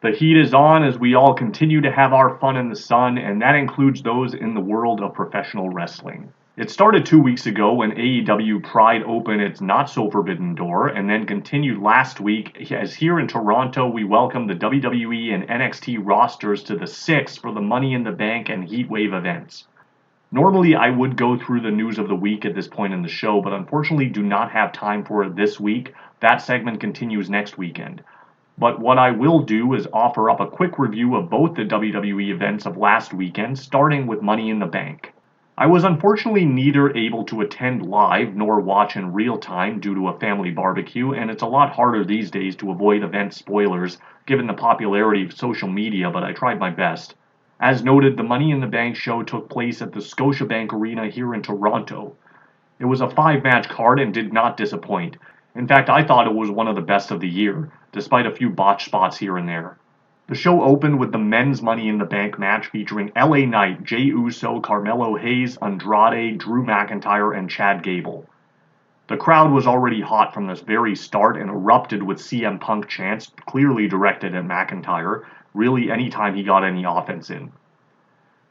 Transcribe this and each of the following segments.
The heat is on as we all continue to have our fun in the sun, and that includes those in the world of professional wrestling. It started 2 weeks ago when AEW pried open its not-so-forbidden door, and then continued last week as here in Toronto we welcomed the WWE and NXT rosters to the 6 for the Money in the Bank and Heatwave events. Normally I would go through the news of the week at this point in the show, but unfortunately do not have time for it this week. That segment continues next weekend. But what I will do is offer up a quick review of both the WWE events of last weekend, starting with Money in the Bank. I was unfortunately neither able to attend live nor watch in real time due to a family barbecue, and it's a lot harder these days to avoid event spoilers given the popularity of social media, but I tried my best. As noted, the Money in the Bank show took place at the Scotiabank Arena here in Toronto. It was a 5-match card and did not disappoint. In fact, I thought it was one of the best of the year, despite a few botched spots here and there. The show opened with the men's Money in the Bank match featuring LA Knight, Jey Uso, Carmelo Hayes, Andrade, Drew McIntyre, and Chad Gable. The crowd was already hot from the very start and erupted with CM Punk chants clearly directed at McIntyre, really anytime he got any offense in.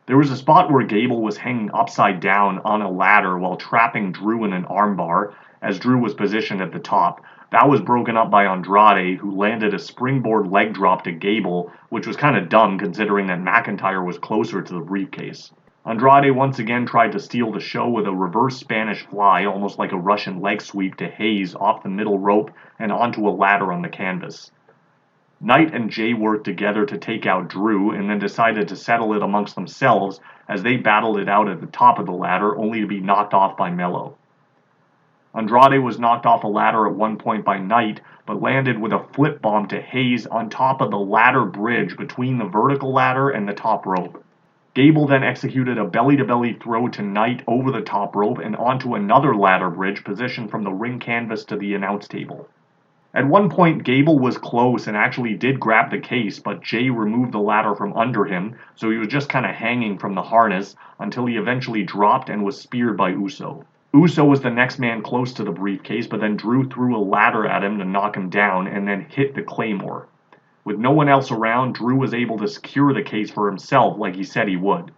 There was a spot where Gable was hanging upside down on a ladder while trapping Drew in an armbar, as Drew was positioned at the top. That was broken up by Andrade, who landed a springboard leg drop to Gable, which was kind of dumb considering that McIntyre was closer to the briefcase. Andrade once again tried to steal the show with a reverse Spanish fly, almost like a Russian leg sweep to Hayes off the middle rope and onto a ladder on the canvas. Knight and Jey worked together to take out Drew and then decided to settle it amongst themselves as they battled it out at the top of the ladder, only to be knocked off by Melo. Andrade was knocked off a ladder at one point by Knight, but landed with a flip bomb to Hayes on top of the ladder bridge between the vertical ladder and the top rope. Gable then executed a belly-to-belly throw to Knight over the top rope and onto another ladder bridge positioned from the ring canvas to the announce table. At one point, Gable was close and actually did grab the case, but Jey removed the ladder from under him, so he was just kind of hanging from the harness until he eventually dropped and was speared by Uso. Uso was the next man close to the briefcase, but then Drew threw a ladder at him to knock him down and then hit the Claymore. With no one else around, Drew was able to secure the case for himself like he said he would.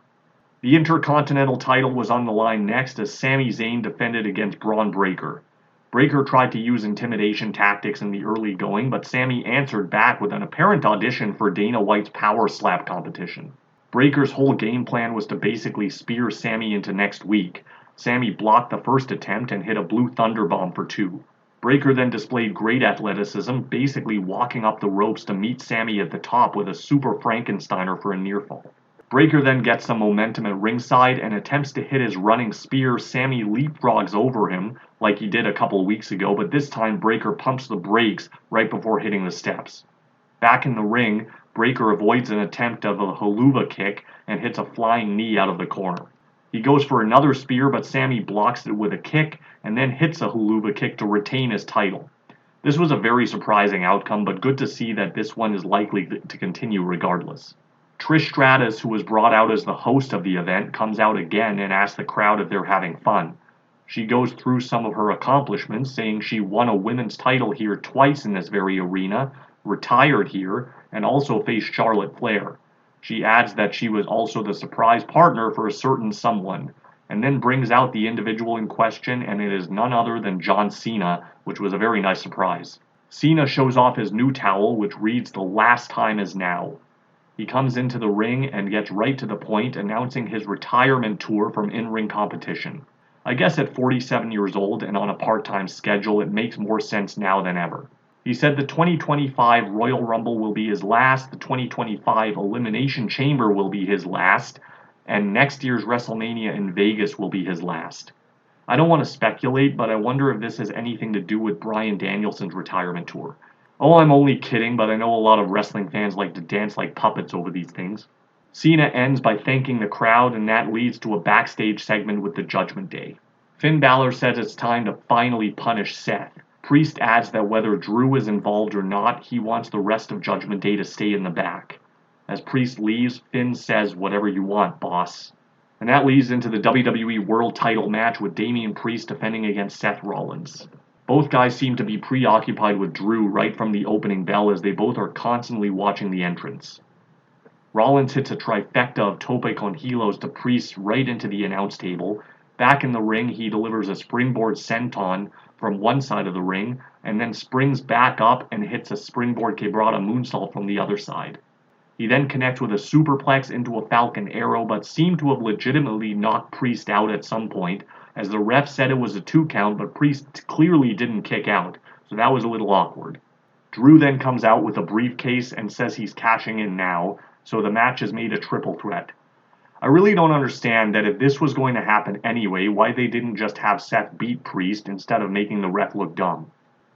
The Intercontinental title was on the line next as Sami Zayn defended against Braun Breaker. Breaker tried to use intimidation tactics in the early going, but Sami answered back with an apparent audition for Dana White's Power Slap competition. Breaker's whole game plan was to basically spear Sami into next week. Sami blocked the first attempt and hit a blue thunderbomb for 2. Breaker then displayed great athleticism, basically walking up the ropes to meet Sami at the top with a super Frankensteiner for a near fall. Breaker then gets some momentum at ringside and attempts to hit his running spear. Sami leapfrogs over him like he did a couple weeks ago, but this time Breaker pumps the brakes right before hitting the steps. Back in the ring, Breaker avoids an attempt of a haluva kick and hits a flying knee out of the corner. He goes for another spear, but Sami blocks it with a kick and then hits a haluva kick to retain his title. This was a very surprising outcome, but good to see that this one is likely to continue regardless. Trish Stratus, who was brought out as the host of the event, comes out again and asks the crowd if they're having fun. She goes through some of her accomplishments, saying she won a women's title here twice in this very arena, retired here, and also faced Charlotte Flair. She adds that she was also the surprise partner for a certain someone, and then brings out the individual in question, and it is none other than John Cena, which was a very nice surprise. Cena shows off his new towel, which reads "The last time is now." He comes into the ring and gets right to the point, announcing his retirement tour from in-ring competition. I guess at 47 years old and on a part-time schedule, it makes more sense now than ever. He said the 2025 Royal Rumble will be his last, the 2025 Elimination Chamber will be his last, and next year's WrestleMania in Vegas will be his last. I don't want to speculate, but I wonder if this has anything to do with Bryan Danielson's retirement tour. Oh, I'm only kidding, but I know a lot of wrestling fans like to dance like puppets over these things. Cena ends by thanking the crowd, and that leads to a backstage segment with the Judgment Day. Finn Balor says it's time to finally punish Seth. Priest adds that whether Drew is involved or not, he wants the rest of Judgment Day to stay in the back. As Priest leaves, Finn says, "Whatever you want, boss." And that leads into the WWE World Title match with Damian Priest defending against Seth Rollins. Both guys seem to be preoccupied with Drew right from the opening bell as they both are constantly watching the entrance. Rollins hits a trifecta of tope con hilos to Priest right into the announce table. Back in the ring, he delivers a springboard senton from one side of the ring, and then springs back up and hits a springboard quebrada moonsault from the other side. He then connects with a superplex into a Falcon Arrow, but seemed to have legitimately knocked Priest out at some point, as the ref said it was a 2 count, but Priest clearly didn't kick out, so that was a little awkward. Drew then comes out with a briefcase and says he's cashing in now, so the match is made a triple threat. I really don't understand that if this was going to happen anyway, why they didn't just have Seth beat Priest instead of making the ref look dumb.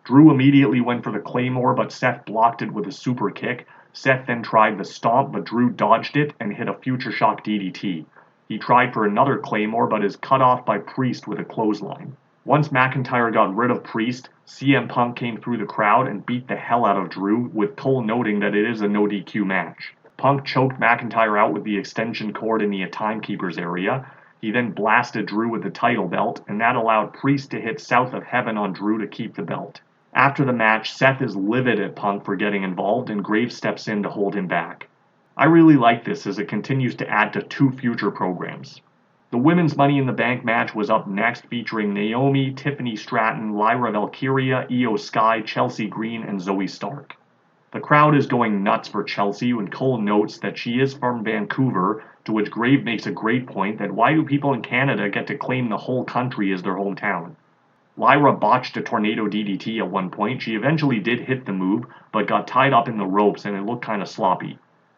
Drew immediately went for the Claymore, but Seth blocked it with a super kick. Seth then tried the stomp, but Drew dodged it and hit a Future Shock DDT. He tried for another Claymore, but is cut off by Priest with a clothesline. Once McIntyre got rid of Priest, CM Punk came through the crowd and beat the hell out of Drew, with Cole noting that it is a no DQ match. Punk choked McIntyre out with the extension cord in the timekeeper's area. He then blasted Drew with the title belt, and that allowed Priest to hit South of Heaven on Drew to keep the belt. After the match, Seth is livid at Punk for getting involved, and Graves steps in to hold him back. I really like this as it continues to add to 2 future programs. The Women's Money in the Bank match was up next, featuring Naomi, Tiffany Stratton, Lyra Valkyria, Io Sky, Chelsea Green, and Zoe Stark. The crowd is going nuts for Chelsea when Cole notes that she is from Vancouver, to which Grave makes a great point that why do people in Canada get to claim the whole country as their hometown? Lyra botched a tornado DDT at one point. She eventually did hit the move, but got tied up in the ropes and it looked kind of sloppy.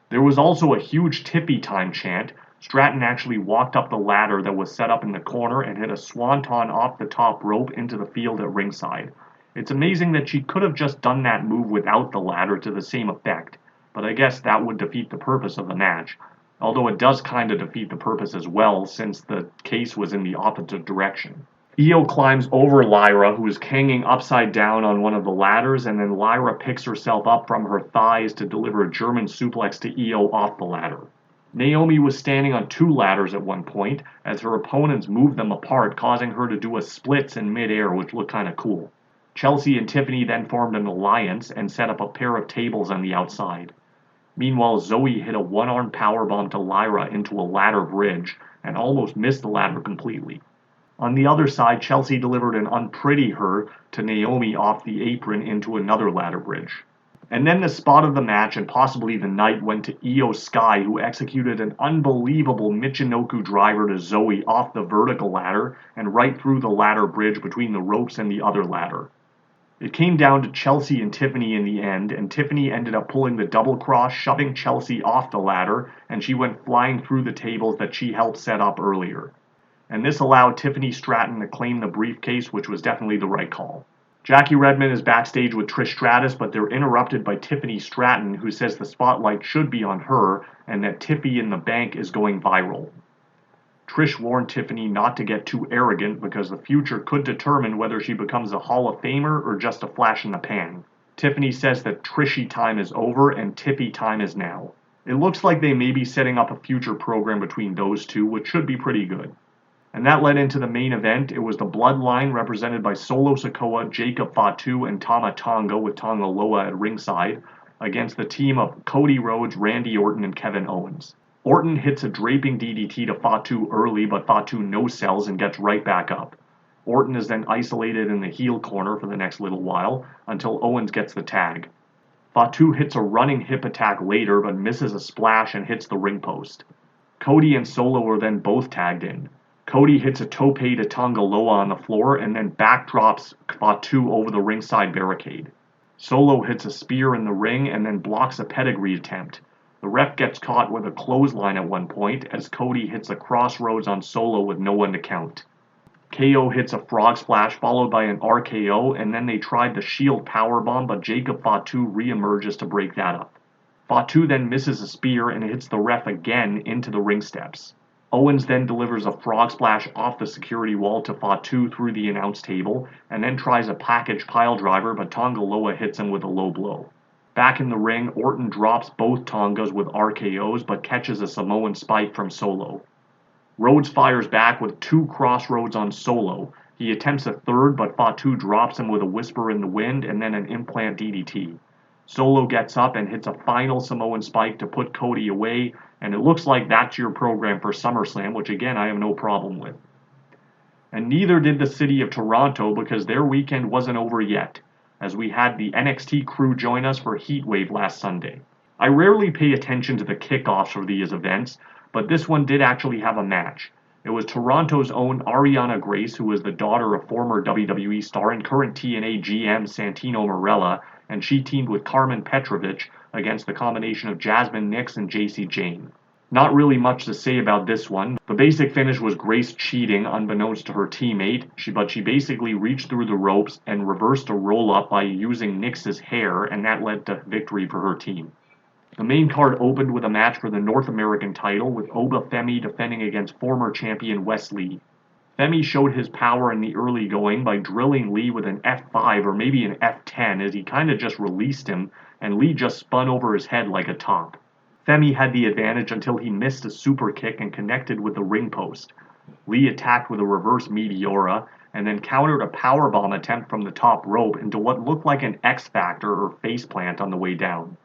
There was also a huge Tippy time chant. Stratton actually walked up the ladder that was set up in the corner and hit a swanton off the top rope into the field at ringside. It's amazing that she could have just done that move without the ladder to the same effect, but I guess that would defeat the purpose of the match. Although it does kind of defeat the purpose as well, since the case was in the opposite direction. Io climbs over Lyra, who is hanging upside down on one of the ladders, and then Lyra picks herself up from her thighs to deliver a German suplex to Io off the ladder. Naomi was standing on 2 ladders at one point, as her opponents moved them apart, causing her to do a splits in midair, which looked kind of cool. Chelsea and Tiffany then formed an alliance and set up a pair of tables on the outside. Meanwhile, Zoe hit a one-arm powerbomb to Lyra into a ladder bridge and almost missed the ladder completely. On the other side, Chelsea delivered an unpretty her to Naomi off the apron into another ladder bridge. And then the spot of the match and possibly the night went to Io Sky, who executed an unbelievable Michinoku driver to Zoe off the vertical ladder and right through the ladder bridge between the ropes and the other ladder. It came down to Chelsea and Tiffany in the end, and Tiffany ended up pulling the double cross, shoving Chelsea off the ladder, and she went flying through the tables that she helped set up earlier. And this allowed Tiffany Stratton to claim the briefcase, which was definitely the right call. Jackie Redmond is backstage with Trish Stratus, but they're interrupted by Tiffany Stratton, who says the spotlight should be on her and that Tiffy in the Bank is going viral. Trish warned Tiffany not to get too arrogant because the future could determine whether she becomes a Hall of Famer or just a flash in the pan. Tiffany says that Trishy time is over and Tiffy time is now. It looks like they may be setting up a future program between those two, which should be pretty good. And that led into the main event. It was the Bloodline represented by Solo Sikoa, Jacob Fatu, and Tama Tonga with Tonga Loa at ringside against the team of Cody Rhodes, Randy Orton, and Kevin Owens. Orton hits a draping DDT to Fatu early, but Fatu no-sells and gets right back up. Orton is then isolated in the heel corner for the next little while until Owens gets the tag. Fatu hits a running hip attack later but misses a splash and hits the ring post. Cody and Solo are then both tagged in. Cody hits a tope to Tonga Loa on the floor and then backdrops Fatu over the ringside barricade. Solo hits a spear in the ring and then blocks a pedigree attempt. The ref gets caught with a clothesline at one point as Cody hits a crossroads on Solo with no one to count. KO hits a frog splash followed by an RKO, and then they tried the Shield powerbomb, but Jacob Fatu re-emerges to break that up. Fatu then misses a spear and hits the ref again into the ring steps. Owens then delivers a frog splash off the security wall to Fatu through the announce table, and then tries a package pile driver, but Tonga Loa hits him with a low blow. Back in the ring, Orton drops both Tongas with RKOs, but catches a Samoan spike from Solo. Rhodes fires back with 2 crossroads on Solo. He attempts a third, but Fatu drops him with a whisper in the wind and then an implant DDT. Solo gets up and hits a final Samoan spike to put Cody away, and it looks like that's your program for SummerSlam, which again I have no problem with. And neither did the city of Toronto, because their weekend wasn't over yet, as we had the NXT crew join us for Heatwave last Sunday. I rarely pay attention to the kickoffs for these events, but this one did actually have a match. It was Toronto's own Ariana Grace, who is the daughter of former WWE star and current TNA GM Santino Marella, and she teamed with Carmen Petrovich against the combination of Jasmine Nix and JC Jane. Not really much to say about this one. The basic finish was Grace cheating unbeknownst to her teammate, but she basically reached through the ropes and reversed a roll-up by using Nix's hair, and that led to victory for her team. The main card opened with a match for the North American title, with Oba Femi defending against former champion Wes Lee. Femi showed his power in the early going by drilling Lee with an F5 or maybe an F10 as he kinda just released him, and Lee just spun over his head like a top. Femi had the advantage until he missed a super kick and connected with the ring post. Lee attacked with a reverse Meteora, and then countered a powerbomb attempt from the top rope into what looked like an X Factor or faceplant on the way down.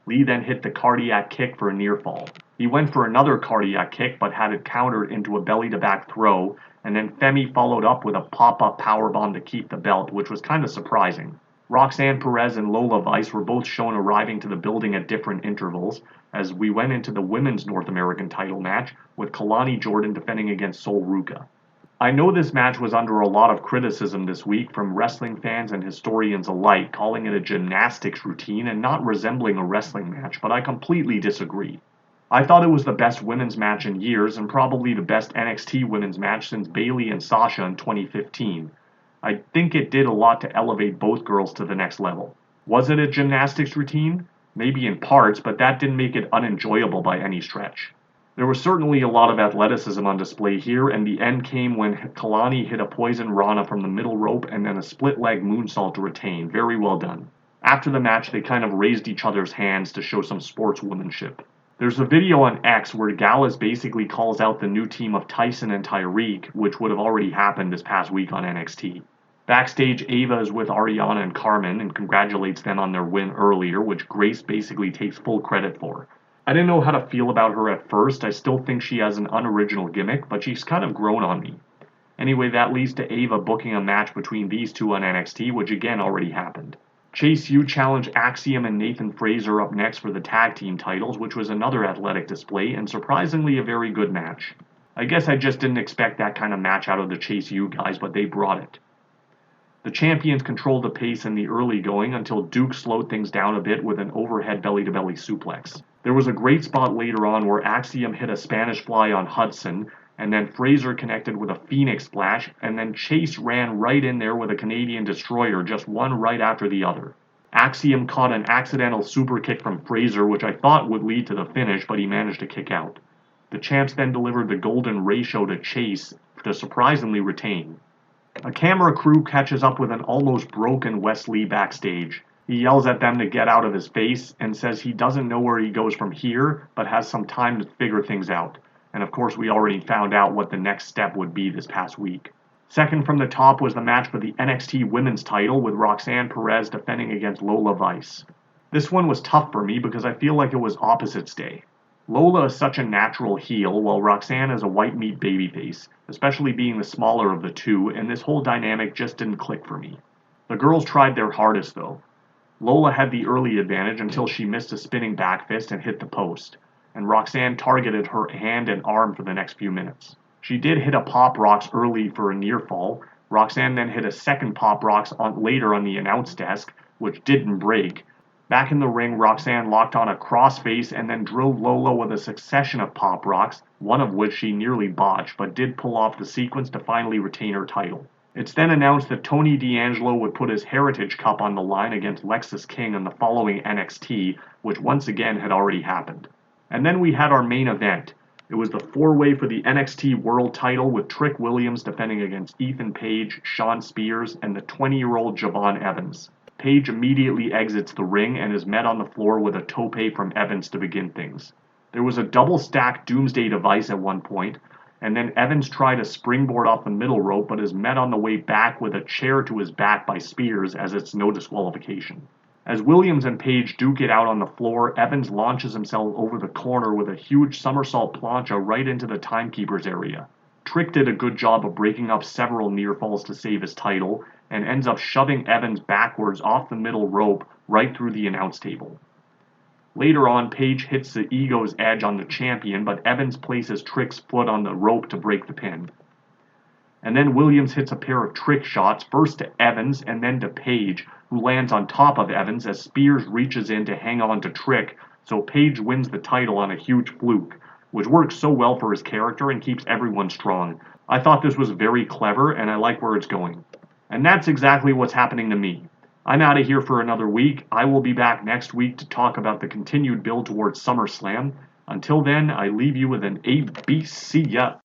Lee then hit the cardiac kick for a near fall. He went for another cardiac kick but had it countered into a belly-to-back throw, and then Femi followed up with a pop-up powerbomb to keep the belt, which was kind of surprising. Roxanne Perez and Lola Vice were both shown arriving to the building at different intervals, as we went into the women's North American title match, with Kalani Jordan defending against Sol Ruca. I know this match was under a lot of criticism this week from wrestling fans and historians alike, calling it a gymnastics routine and not resembling a wrestling match, but I completely disagree. I thought it was the best women's match in years and probably the best NXT women's match since Bayley and Sasha in 2015. I think it did a lot to elevate both girls to the next level. Was it a gymnastics routine? Maybe in parts, but that didn't make it unenjoyable by any stretch. There was certainly a lot of athleticism on display here, and the end came when Kalani hit a poison Rana from the middle rope and then a split-leg moonsault to retain. Very well done. After the match, they kind of raised each other's hands to show some sportswomanship. There's a video on X where Gallus basically calls out the new team of Tyson and Tyreek, which would have already happened this past week on NXT. Backstage, Ava is with Ariana and Carmen and congratulates them on their win earlier, which Grace basically takes full credit for. I didn't know how to feel about her at first. I still think she has an unoriginal gimmick, but she's kind of grown on me. Anyway, that leads to Ava booking a match between these two on NXT, which again already happened. Chase U challenged Axiom and Nathan Frazer up next for the tag team titles, which was another athletic display and surprisingly a very good match. I guess I just didn't expect that kind of match out of the Chase U guys, but they brought it. The champions controlled the pace in the early going until Duke slowed things down a bit with an overhead belly-to-belly suplex. There was a great spot later on where Axiom hit a Spanish fly on Hudson, and then Frazer connected with a Phoenix splash, and then Chase ran right in there with a Canadian Destroyer, just one right after the other. Axiom caught an accidental super kick from Frazer, which I thought would lead to the finish, but he managed to kick out. The champs then delivered the Golden Ratio to Chase to surprisingly retain. A camera crew catches up with an almost broken Wes Lee backstage. He yells at them to get out of his face and says he doesn't know where he goes from here, but has some time to figure things out. And of course, we already found out what the next step would be this past week. Second from the top was the match for the NXT Women's title, with Roxanne Perez defending against Lola Vice. This one was tough for me because I feel like it was opposites day. Lola is such a natural heel, while Roxanne is a white meat babyface, especially being the smaller of the two, and this whole dynamic just didn't click for me. The girls tried their hardest though. Lola had the early advantage until she missed a spinning back fist and hit the post, and Roxanne targeted her hand and arm for the next few minutes. She did hit a Pop Rocks early for a near fall. Roxanne then hit a second Pop Rocks later on the announce desk, which didn't break. Back in the ring, Roxanne locked on a crossface and then drilled Lola with a succession of Pop Rocks, one of which she nearly botched, but did pull off the sequence to finally retain her title. It's then announced that Tony D'Angelo would put his Heritage Cup on the line against Lexis King in the following NXT, which once again had already happened. And then we had our main event. It was the four-way for the NXT World title, with Trick Williams defending against Ethan Page, Shawn Spears, and the 20-year-old Javon Evans. Page immediately exits the ring and is met on the floor with a tope from Evans to begin things. There was a double-stacked Doomsday device at one point, and then Evans tried a springboard off the middle rope but is met on the way back with a chair to his back by Spears as it's no disqualification. As Williams and Page duke it out on the floor, Evans launches himself over the corner with a huge somersault plancha right into the timekeeper's area. Trick did a good job of breaking up several near falls to save his title, and ends up shoving Evans backwards off the middle rope right through the announce table. Later on, Page hits the Ego's edge on the champion, but Evans places Trick's foot on the rope to break the pin. And then Williams hits a pair of trick shots, first to Evans and then to Page, who lands on top of Evans as Spears reaches in to hang on to Trick, so Page wins the title on a huge fluke, which works so well for his character and keeps everyone strong. I thought this was very clever, and I like where it's going. And that's exactly what's happening to me. I'm out of here for another week. I will be back next week to talk about the continued build towards SummerSlam. Until then, I leave you with an ABC.